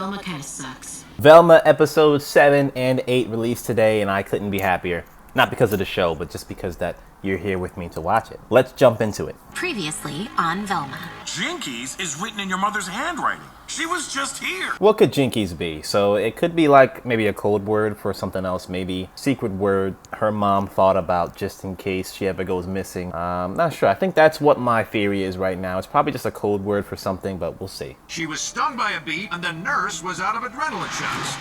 Velma kind of sucks. Velma episodes 7 and 8 released today, and I couldn't be happier. Not because of the show, but just because that you're here with me to watch it. Let's jump into it. Previously on Velma. Jinkies is written in your mother's handwriting. She was just here. What could Jinkies be? So it could be like maybe a code word for something else, maybe secret word her mom thought about just in case she ever goes missing. Not sure. I think that's what my theory is right now. It's probably just a code word for something, but we'll see. She was stung by a bee and the nurse was out of adrenaline shots.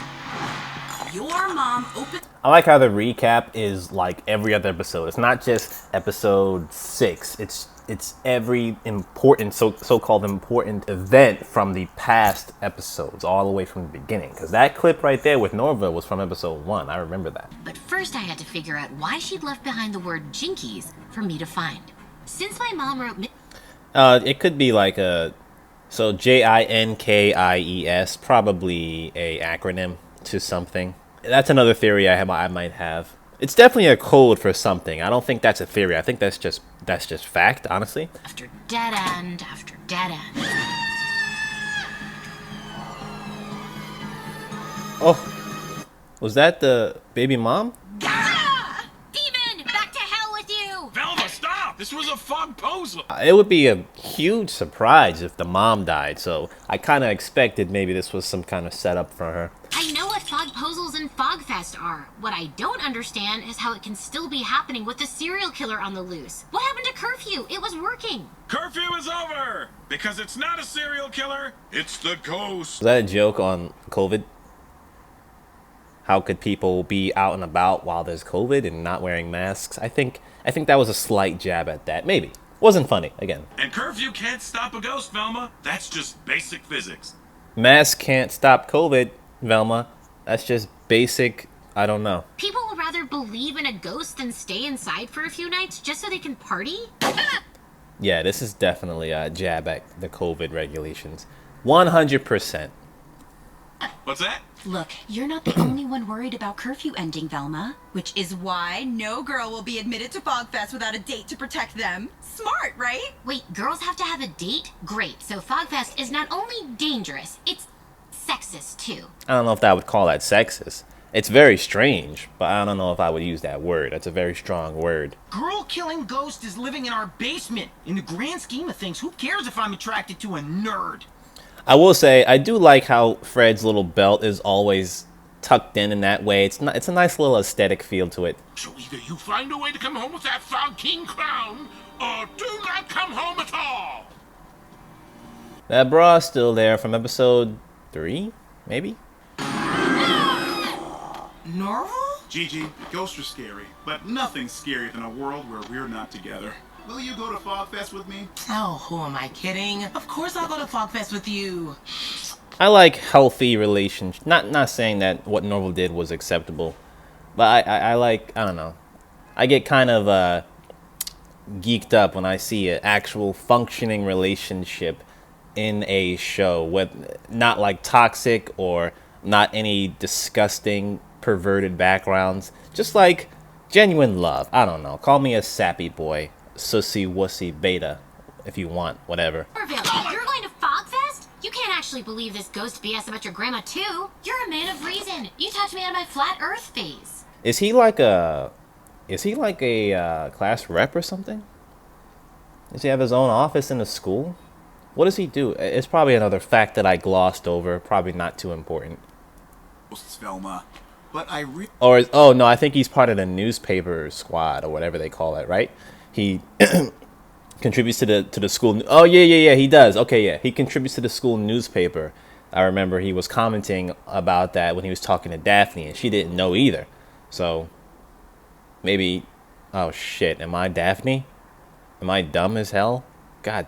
Your mom opened... I like how the recap is like every other episode. It's not just episode 6. It's every important, so-called important event from the past episodes, all the way from the beginning. Because that clip right there with Norville was from episode 1. I remember that. But first I had to figure out why she'd left behind the word Jinkies for me to find. Since my mom wrote... It could be like so Jinkies, probably a acronym to something. That's another theory I might have. It's definitely a code for something. I don't think that's a theory. I think that's just fact, honestly. After dead end, after dead end. Oh, was that the baby mom? Ah! Demon! Back to hell with you! Velma, stop! This was a fogposer. It would be a huge surprise if the mom died, so I kind of expected maybe this was some kind of setup for her. I know what fogposals and fogfest are. What I don't understand is how it can still be happening with the serial killer on the loose. What happened to curfew? It was working. Curfew is over! Because it's not a serial killer, it's the ghost. Was that a joke on COVID? How could people be out and about while there's COVID and not wearing masks? I think that was a slight jab at that. Maybe. Wasn't funny, again. And curfew can't stop a ghost, Velma. That's just basic physics. Masks can't stop COVID, Velma. That's just basic, I don't know. People would rather believe in a ghost than stay inside for a few nights just so they can party? Yeah, this is definitely a jab at the COVID regulations. 100%. What's that? Look, you're not the only one worried about curfew ending, Velma. Which is why no girl will be admitted to Fogfest without a date to protect them. Smart, right? Wait, girls have to have a date? Great, so fogfest is not only dangerous, it's sexist too. I don't know if I would call that sexist. It's very strange, but I don't know if I would use that word. That's a very strong word. Girl-killing ghost is living in our basement. In the grand scheme of things, who cares if I'm attracted to a nerd? I will say, I do like how Fred's little belt is always tucked in that way. It's a nice little aesthetic feel to it. So either you find a way to come home with that Fog King crown, or do not come home at all. That bra's still there from episode 3, maybe? Norville? Gigi, ghosts are scary, but nothing's scarier than a world where we're not together. Will you go to Fogfest with me? Oh, who am I kidding? Of course I'll go to Fogfest with you. I like healthy relations. Not saying that what Norville did was acceptable, but I like, I don't know. I get kind of geeked up when I see an actual functioning relationship in a show with not like toxic or not any disgusting perverted backgrounds, just like genuine love. I don't know, call me a sappy boy, sussy wussy beta if you want, whatever. Norville, you're going to fogfest? You can't actually believe this ghost BS about your grandma too. You're a man of reason. You talked me out of my flat earth phase. Is he like a class rep or something? Does he have his own office in the school? What does he do? It's probably another fact that I glossed over. Probably not too important. Velma, but Oh no, I think he's part of the newspaper squad or whatever they call it, right? He contributes to the school. Oh yeah, he does. Okay, yeah, he contributes to the school newspaper. I remember he was commenting about that when he was talking to Daphne, and she didn't know either. So maybe, oh shit, am I Daphne? Am I dumb as hell? God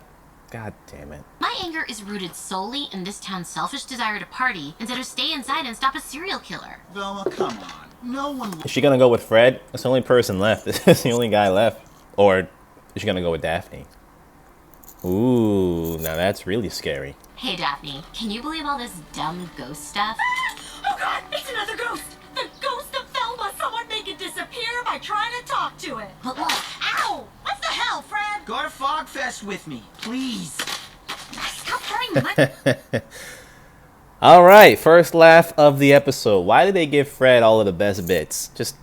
damn it. My anger is rooted solely in this town's selfish desire to party instead of stay inside and stop a serial killer. Velma, come on. No one... Is she gonna go with Fred? That's the only person left. That's the only guy left. Or is she gonna go with Daphne? Ooh, now that's really scary. Hey Daphne, can you believe all this dumb ghost stuff? Oh god, it's another ghost! The ghost of Velma! Someone make it disappear by trying to talk to it! But look, Ow! What the hell, Fred? Go to Fogfest with me, please. stop throwing my... All right, first laugh of the episode. Why did they give Fred all of the best bits? Just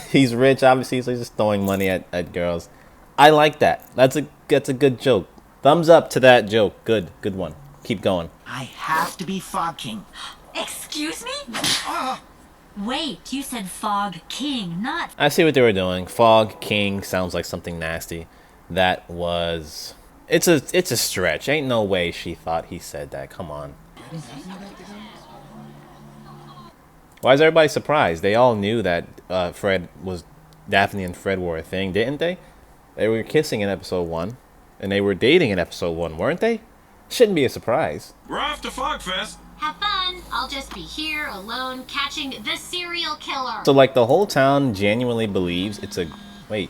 he's rich, obviously, so he's just throwing money at girls. I like that. That's a good joke. Thumbs up to that joke. Good one. Keep going. I have to be Fog King. Excuse me? Wait, you said Fog King, not... I see what they were doing. Fog King sounds like something nasty. That was... It's a stretch. Ain't no way she thought he said that. Come on. Why is everybody surprised? They all knew that Daphne and Fred were a thing, didn't they? They were kissing in episode 1. And they were dating in episode 1, weren't they? Shouldn't be a surprise. We're off to Fogfest. Have fun. I'll just be here alone catching the serial killer. So, like, the whole town genuinely believes it's a... Wait.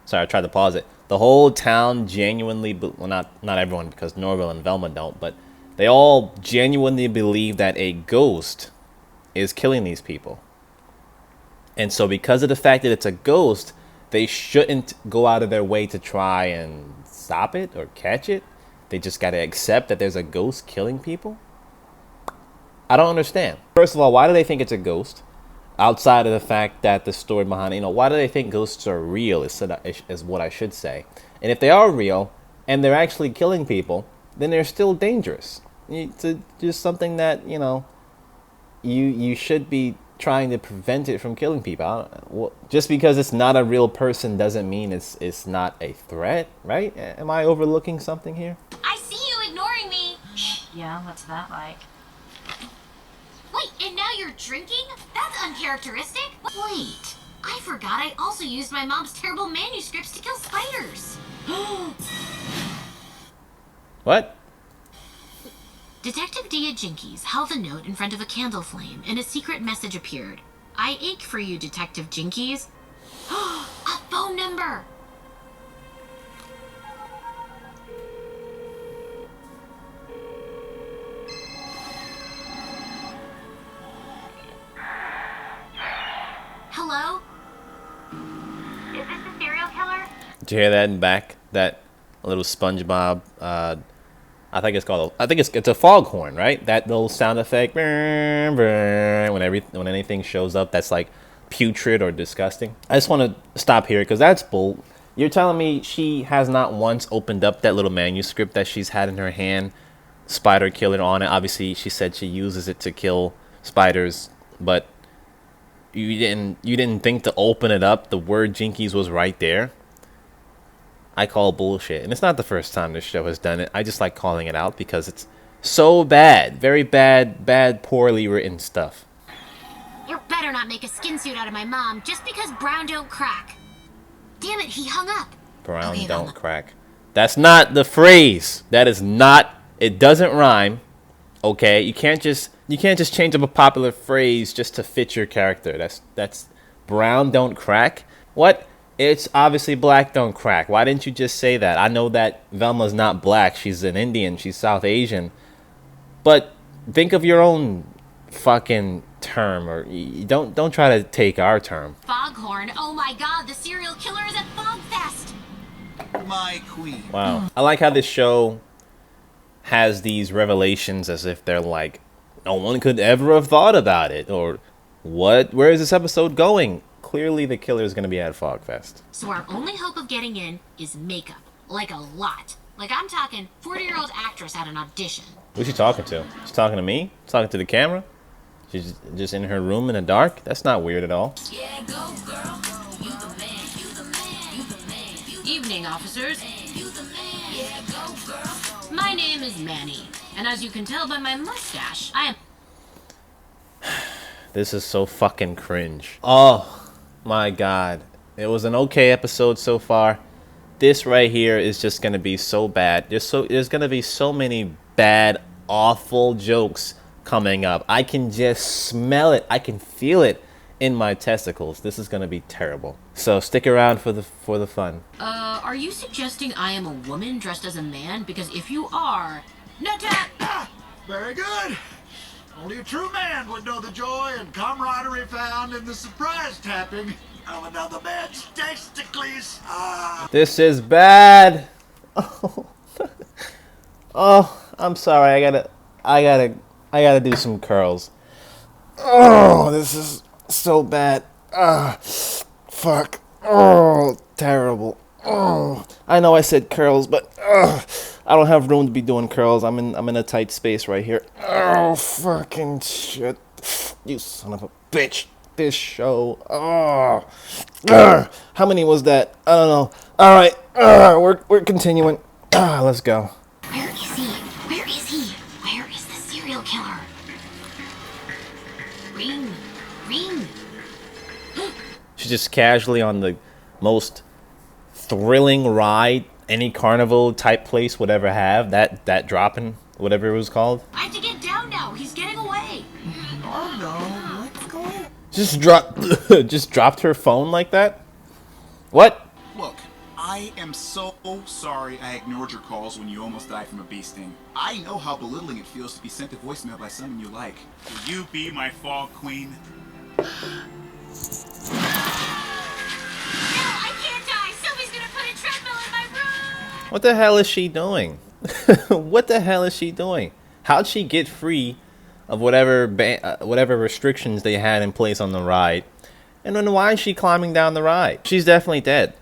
Sorry, I tried to pause it. The whole town genuinely... Well, not everyone, because Norville and Velma don't, but they all genuinely believe that a ghost is killing these people. And so, because of the fact that it's a ghost, they shouldn't go out of their way to try and stop it or catch it. They just gotta accept that there's a ghost killing people? I don't understand. First of all, why do they think it's a ghost? Outside of the fact that the story behind it, why do they think ghosts are real is what I should say. And if they are real, and they're actually killing people, then they're still dangerous. It's just something that, you should be trying to prevent it from killing people. Just because it's not a real person doesn't mean it's not a threat, right? Am I overlooking something here? I see you ignoring me. Yeah, what's that like? Wait, and now you're drinking? That's uncharacteristic. Wait, I forgot I also used my mom's terrible manuscripts to kill spiders. What? Detective Dia Jinkies held a note in front of a candle flame, and a secret message appeared. I ache for you, Detective Jinkies. A phone number! Hello? Is this the serial killer? Did you hear that in back? That little SpongeBob, I think it's a foghorn, right? That little sound effect when anything shows up that's like putrid or disgusting. I just want to stop here because that's bull. You're telling me she has not once opened up that little manuscript that she's had in her hand, spider killer on it. Obviously, she said she uses it to kill spiders, but you didn't think to open it up. The word Jinkies was right there. I call bullshit. And it's not the first time this show has done it. I just like calling it out because it's so bad. Very bad, poorly written stuff. You better not make a skin suit out of my mom just because brown don't crack. Damn it, he hung up. Brown Okay, don't Velma. crack. That's not the phrase. That is not... It doesn't rhyme. Okay? You can't just change up a popular phrase just to fit your character. That's brown don't crack. What? It's obviously black don't crack. Why didn't you just say that? I know that Velma's not black. She's an Indian. She's South Asian. But think of your own fucking term, or don't try to take our term. Foghorn, oh my god, the serial killer is at Fogfest. My queen. Wow. I like how this show has these revelations as if they're like, no one could ever have thought about it, or what? Where is this episode going? Clearly the killer is going to be at Fogfest. So our only hope of getting in is makeup. Like a lot. Like I'm talking 40-year-old actress at an audition. Who's she talking to? She's talking to me? Talking to the camera? She's just in her room in the dark? That's not weird at all. Yeah, go girl. You the man, you the man, you the man. Evening, officers. You the man. Yeah, go girl. My name is Manny. And as you can tell by my mustache, I am... This is so fucking cringe. Oh my god. It was an okay episode so far. This right here is just gonna be so bad. There's gonna be so many bad, awful jokes coming up. I can just smell it. I can feel it in my testicles. This is gonna be terrible. So stick around for the fun. Are you suggesting I am a woman dressed as a man? Because if you are... No tap! Very good. Only a true man would know the joy and camaraderie found in the surprise tapping of another man's testicles. This is bad. Oh, I'm sorry. I gotta do some curls. Oh, this is so bad. Fuck. Oh, terrible. Oh, I know I said curls, but I don't have room to be doing curls. I'm in a tight space right here. Oh, fucking shit. You son of a bitch. This show. Oh. How many was that? I don't know. All right. We're continuing. Let's go. Where is he? Where is he? Where is the serial killer? Ring. Ring. She's just casually on the most thrilling ride any carnival type place would ever have. That dropping, whatever it was called. I have to get down now. He's getting away. Oh no, what's going on? Just dropped her phone like that? What? Look, I am so sorry I ignored your calls when you almost died from a bee sting. I know how belittling it feels to be sent to voicemail by someone you like. Will you be my fog queen? No, I can't die. Sylvie's gonna put a treadmill in my room. What the hell is she doing? What the hell is she doing? How'd she get free of whatever restrictions they had in place on the ride? And then why is she climbing down the ride? She's definitely dead.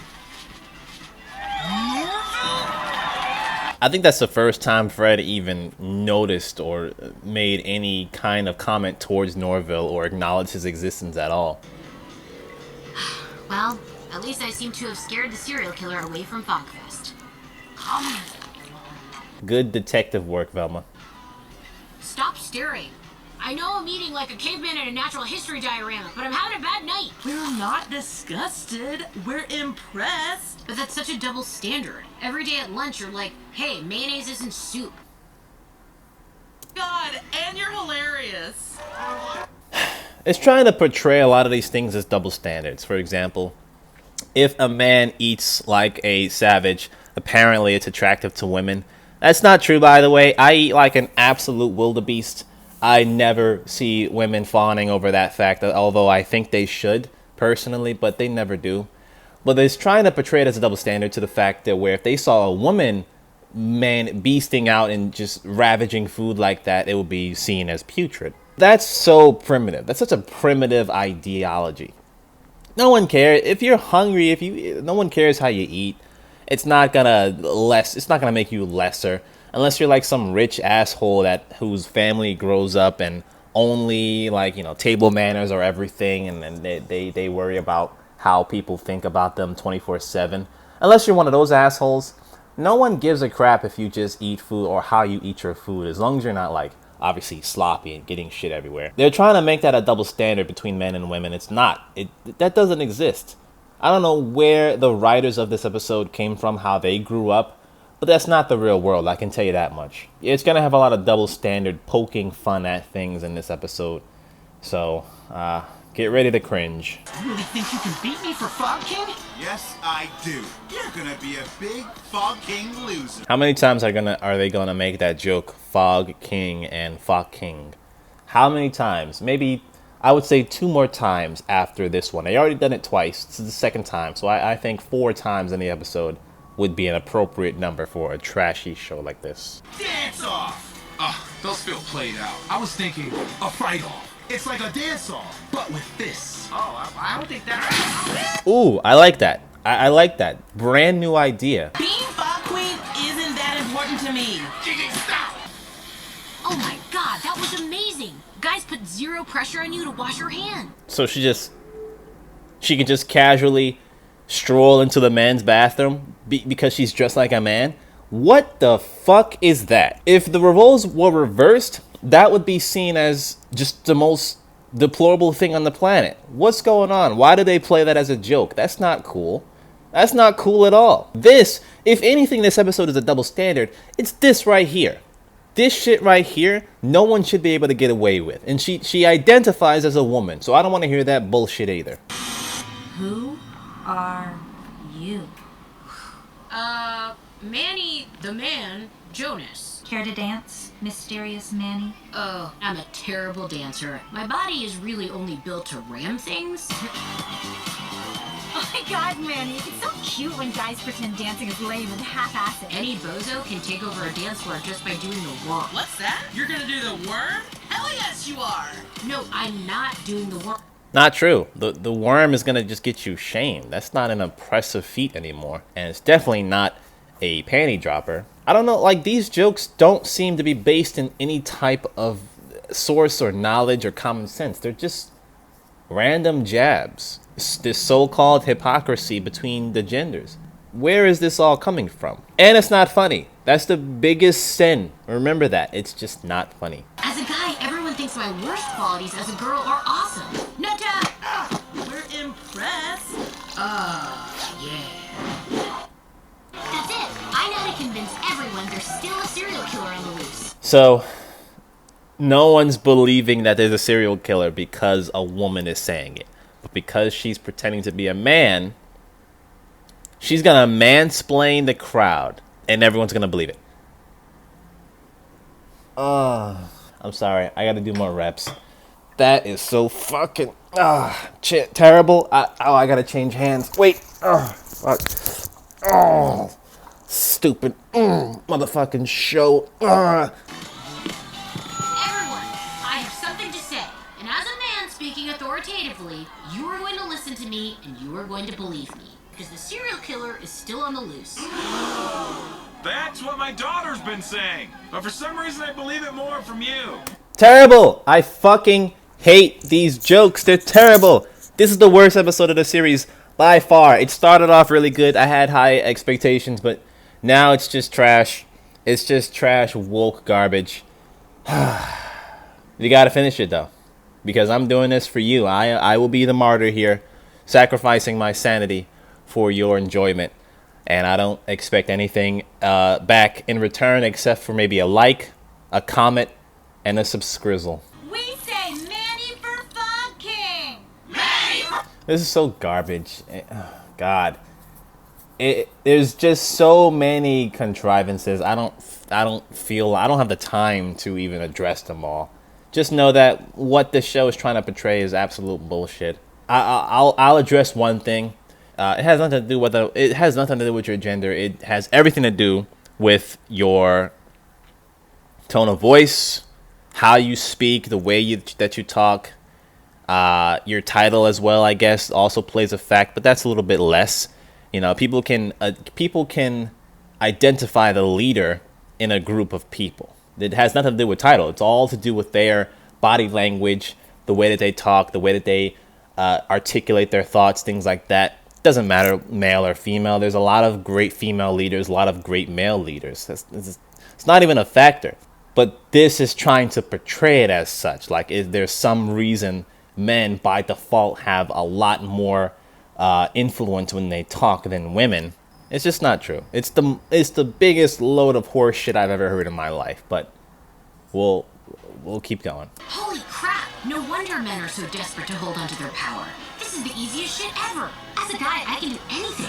I think that's the first time Fred even noticed or made any kind of comment towards Norville or acknowledged his existence at all. Well, at least I seem to have scared the serial killer away from Fogfest. Good detective work, Velma. Stop staring. I know I'm eating like a caveman in a natural history diorama, but I'm having a bad night. We're not disgusted. We're impressed. But that's such a double standard. Every day at lunch, you're like, hey, mayonnaise isn't soup. God, and you're hilarious. It's trying to portray a lot of these things as double standards. For example, if a man eats like a savage, apparently it's attractive to women. That's not true, by the way. I eat like an absolute wildebeest. I never see women fawning over that fact, although I think they should, personally, but they never do. But it's trying to portray it as a double standard to the fact that where if they saw a woman, man, beasting out and just ravaging food like that, it would be seen as putrid. That's so primitive. That's such a primitive ideology. No one cares. If you're hungry, no one cares how you eat. It's not gonna make you lesser. Unless you're like some rich asshole whose family grows up and only table manners are everything, and they worry about how people think about them 24/7. Unless you're one of those assholes, no one gives a crap if you just eat food or how you eat your food, as long as you're not obviously sloppy and getting shit everywhere. They're trying to make that a double standard between men and women. It's not. That doesn't exist. I don't know where the writers of this episode came from, how they grew up. But that's not the real world, I can tell you that much. It's going to have a lot of double standard poking fun at things in this episode. So, get ready to cringe. You really think you can beat me for Fog King? Yes, I do. You're gonna be a big Fog King loser. How many times are they gonna make that joke, Fog King and Fog King? How many times? Maybe, I would say 2 more times after this one. They already done it twice. This is the second time. So I think 4 times in the episode would be an appropriate number for a trashy show like this. Dance off! Those feel played out. I was thinking a fight off. It's like a dance off, but with this. Oh, I don't think that's... Ooh, I like that. I like that. Brand new idea. Being Fog Queen isn't that important to me. Gigi, stop! Oh my god, that was amazing. Guys put zero pressure on you to wash your hands. So she can just casually stroll into the men's bathroom because she's dressed like a man? What the fuck is that? If the roles were reversed, that would be seen as just the most deplorable thing on the planet. What's going on? Why do they play that as a joke? That's not cool. That's not cool at all. This, if anything, this episode is a double standard. It's this right here. This shit right here, no one should be able to get away with. And she identifies as a woman, so I don't want to hear that bullshit either. Who are you? Manny the man, Jonas. Care to dance, mysterious Manny? Oh, I'm a terrible dancer. My body is really only built to ram things. my god, Manny, it's so cute when guys pretend dancing is lame and half-assed. Any bozo can take over a dance floor just by doing the worm. What's that? You're gonna do the worm? Hell yes, you are. No, I'm not doing the worm. Not true. The worm is gonna just get you shamed. That's not an impressive feat anymore. And it's definitely not a panty dropper. I don't know, like, these jokes don't seem to be based in any type of source or knowledge or common sense. They're just random jabs. This so-called hypocrisy between the genders. Where is this all coming from? And it's not funny. That's the biggest sin. Remember that. It's just not funny. As a guy, everyone thinks my worst qualities as a girl are awesome. Nutta! We're impressed. Yeah. That's it. I know how to convince everyone there's still a serial killer on the loose. So, no one's believing that there's a serial killer because a woman is saying it. But because she's pretending to be a man, she's gonna mansplain the crowd, and everyone's gonna believe it. I'm sorry, I gotta do more reps. That is so fucking terrible. I gotta change hands. Wait. Fuck. Oh, stupid motherfucking show. Everyone, I have something to say. And as a man speaking authoritatively, you are going to listen to me and you are going to believe me. Because the serial killer is still on the loose. That's what my daughter's been saying. But for some reason, I believe it more from you. Terrible! I fucking hate these jokes. They're terrible. This is the worst episode of the series by far. It started off really good. I had high expectations, but now it's just trash. It's just trash, woke garbage. You gotta finish it, though. Because I'm doing this for you. I will be the martyr here, sacrificing my sanity for your enjoyment. And I don't expect anything back in return except for maybe a like, a comment, and a subscrizzle. We say Manny for Fog King! This is so garbage. God. There's just so many contrivances. I don't have the time to even address them all. Just know that what the show is trying to portray is absolute bullshit. I'll address one thing. It has nothing to do with your gender. It has everything to do with your tone of voice, how you speak, the way that you talk. Your title as well, I guess, also plays a fact, but that's a little bit less. You know, people can identify the leader in a group of people. It has nothing to do with title. It's all to do with their body language, the way that they talk, the way that they articulate their thoughts, things like that. Doesn't matter male or female. There's a lot of great female leaders, a lot of great male leaders. It's not even a factor. But this is trying to portray it as such. Like, is there some reason men by default have a lot more influence when they talk than women? It's just not true. It's the biggest load of horse shit I've ever heard in my life. But we'll keep going. Holy crap! No wonder men are so desperate to hold onto their power. This is the easiest shit ever. As a guy, I can do anything.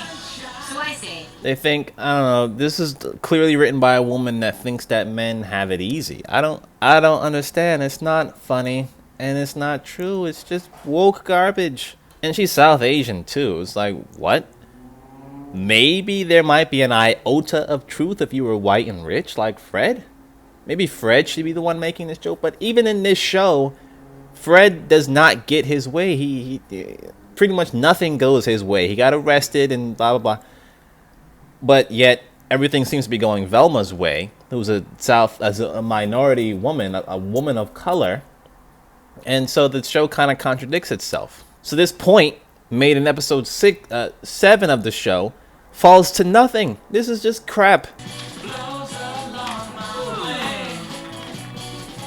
So I say... They think, I don't know, this is clearly written by a woman that thinks that men have it easy. I don't understand. It's not funny. And it's not true. It's just woke garbage. And she's South Asian, too. It's like, what? Maybe there might be an iota of truth if you were white and rich, like Fred. Maybe Fred should be the one making this joke. But even in this show, Fred does not get his way. He pretty much nothing goes his way. He got arrested and blah, blah, blah. But yet, everything seems to be going Velma's way, who's a minority woman, a woman of color. And so the show kind of contradicts itself. So this point, made in episode 7 of the show, falls to nothing. This is just crap.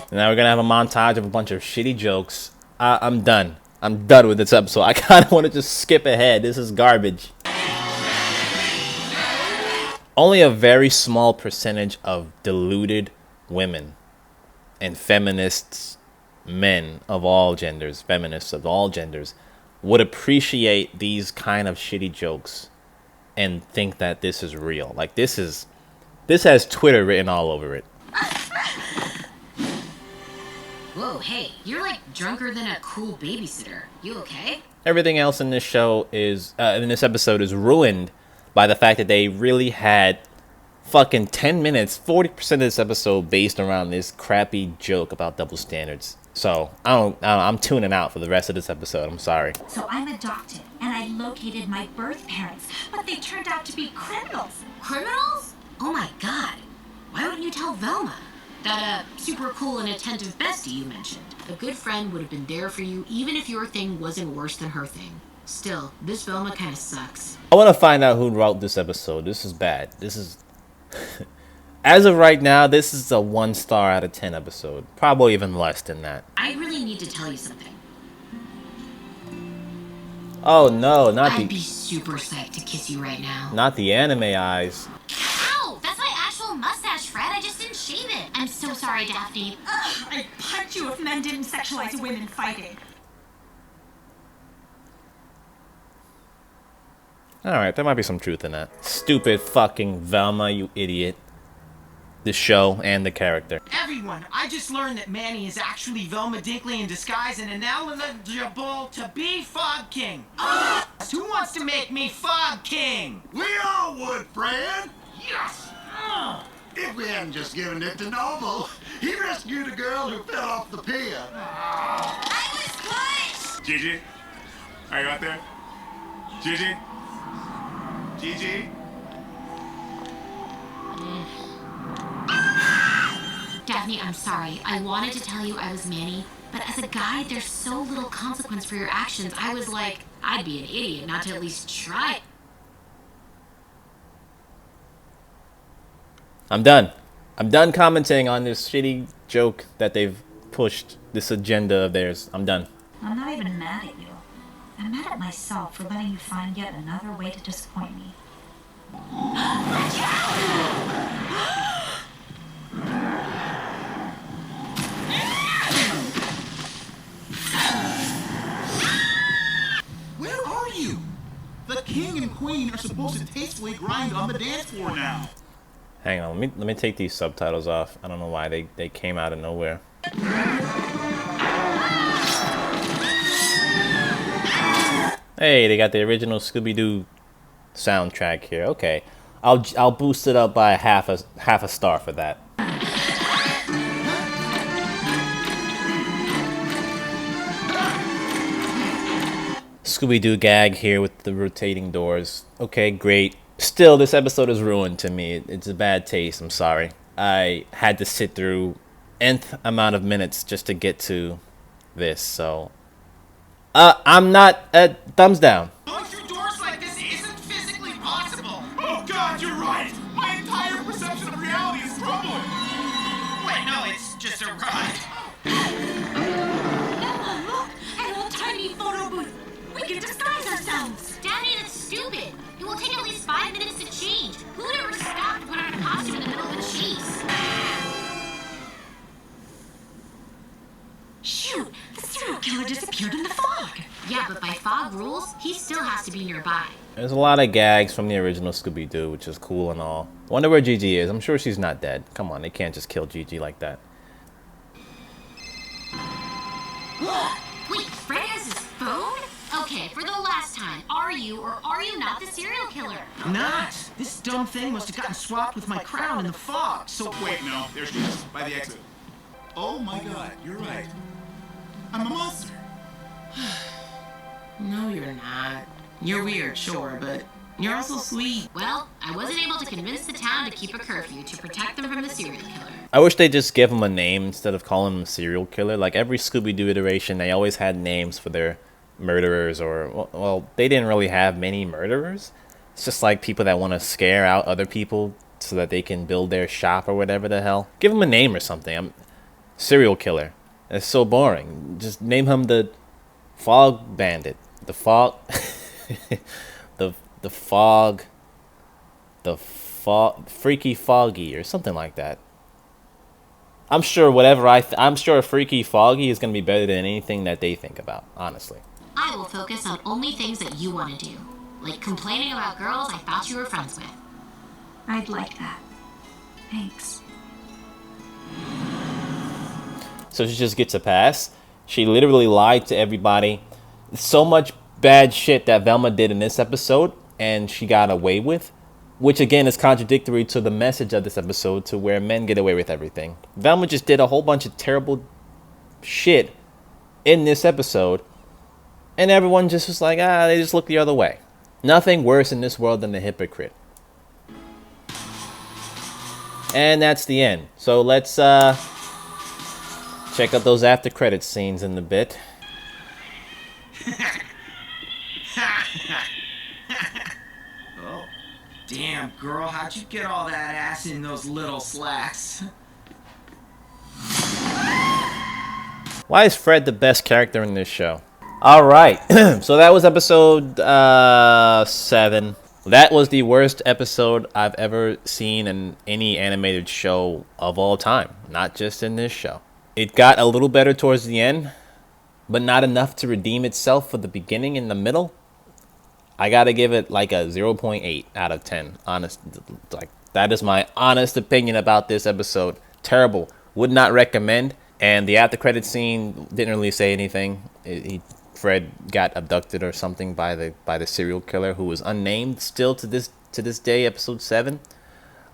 And now we're going to have a montage of a bunch of shitty jokes. I'm done. I'm done with this episode. I kind of want to just skip ahead. This is garbage. Only a very small percentage of deluded women and feminists, men of all genders, feminists of all genders, would appreciate these kind of shitty jokes and think that this is real. Like, this has Twitter written all over it. Whoa, hey, you're like drunker than a cool babysitter. You okay? Everything else in this show is, in this episode, is ruined by the fact that they really had fucking 10 minutes, 40% of this episode based around this crappy joke about double standards. So, I'm tuning out for the rest of this episode. I'm sorry. So I'm adopted, and I located my birth parents, but they turned out to be criminals. Criminals? Oh my god. Why wouldn't you tell Velma? That, super cool and attentive bestie you mentioned. A good friend would have been there for you even if your thing wasn't worse than her thing. Still, this Velma kinda sucks. I want to find out who wrote this episode. This is bad. This is... As of right now, this is a 1 star out of 10 episode. Probably even less than that. I really need to tell you something. Oh no, I'd be super psyched to kiss you right now. Not the anime eyes. Ow! That's my actual mustache, Fred. I just didn't shave it. I'm so sorry, Daphne. Ugh, I'd punch you if men didn't sexualize women fighting. Alright, there might be some truth in that. Stupid fucking Velma, you idiot. The show and the character. Everyone, I just learned that Manny is actually Velma Dinkley in disguise and ineligible to be Fog King. Who wants to make me Fog King? We all would, Fred. Yes! If we hadn't just given it to Norville, he rescued a girl who fell off the pier. I was punched! Gigi? Are you out there? Gigi? Gigi? Daphne, I'm sorry. I wanted to tell you I was Manny, but as a guy, there's so little consequence for your actions. I was like, I'd be an idiot not to at least try. I'm done. I'm done commenting on this shitty joke that they've pushed, this agenda of theirs. I'm done. I'm not even mad at you. I'm mad at myself for letting you find yet another way to disappoint me. Where are you? The king and queen are supposed to tastefully grind on the dance floor now. Hang on, let me take these subtitles off. I don't know why they came out of nowhere. Hey, they got the original Scooby Doo soundtrack here. Okay, I'll boost it up by half a star for that. Scooby Doo gag here with the rotating doors. Okay, great. Still, this episode is ruined to me. It's a bad taste. I'm sorry. I had to sit through nth amount of minutes just to get to this. So, I'm not. Thumbs down. Going through doors like this isn't physically possible. Oh God, you're right! My entire perception of reality is crumbling! Wait, no, it's just a ride. Emma, look! An old-timey photo booth! We can disguise ourselves! Daphne, that's stupid. It will take at least 5 minutes to change. Who would ever stop to put on a costume in the middle of a chase? Shoot! The serial killer disappeared in the fog! Yeah, but by fog rules, he still has to be nearby. There's a lot of gags from the original Scooby Doo, which is cool and all. Wonder where Gigi is. I'm sure she's not dead. Come on, they can't just kill Gigi like that. Wait, Fred has his phone? Okay, for the last time, are you or are you not the serial killer? Not. This dumb thing must have gotten swapped with my crown in the fog. So Wait, no, there she is, by the exit. Oh my God, you're right. I'm a monster. No, you're not. You're weird, sure, but you're also sweet. Well, I wasn't able to convince the town to keep a curfew to protect them from the serial killer. I wish they just give him a name instead of calling him serial killer. Like every Scooby Doo iteration, they always had names for their murderers, or well, they didn't really have many murderers. It's just like people that want to scare out other people so that they can build their shop or whatever the hell. Give him a name or something. Serial killer. It's so boring. Just name him the Fog Bandit. The Fog. the Fog. Freaky Foggy or something like that. I'm sure whatever I'm sure Freaky Foggy is gonna be better than anything that they think about. Honestly. I will focus on only things that you want to do. Like complaining about girls I thought you were friends with. I'd like that. Thanks. so she just gets a pass. She literally lied to everybody. So much bad shit that Velma did in this episode, and she got away with, which again is contradictory to the message of this episode, to where men get away with everything. Velma just did a whole bunch of terrible shit in this episode, and everyone just was like, they just look the other way. Nothing worse in this world than the hypocrite. And that's the end. So let's check out those after credits scenes in a bit. Oh, damn, girl, how'd you get all that ass in those little slacks? Why is Fred the best character in this show? All right, so that was episode 7. That was the worst episode I've ever seen in any animated show of all time, not just in this show. It got a little better towards the end, but not enough to redeem itself for the beginning and the middle. I gotta give it like a 0.8 out of 10. Honest, like that is my honest opinion about this episode. Terrible. Would not recommend. And the after credit scene didn't really say anything. Fred got abducted or something by the serial killer who was unnamed still to this day. Episode 7.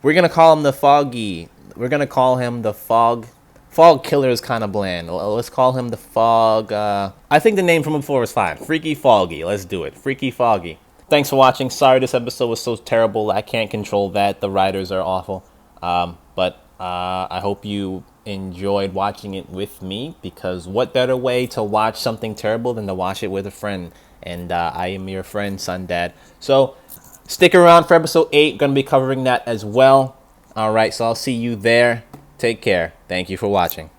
We're gonna call him the Foggy. We're gonna call him the Fog. Fog Killer is kind of bland. Let's call him the Fog. I think the name from before was fine. Freaky Foggy. Let's do it. Freaky Foggy. Thanks for watching. Sorry this episode was so terrible. I can't control that. The writers are awful. But I hope you enjoyed watching it with me, because what better way to watch something terrible than to watch it with a friend? And I am your friend, Sun Dad. So stick around for episode 8. Gonna be covering that as well. All right, so I'll see you there. Take care. Thank you for watching.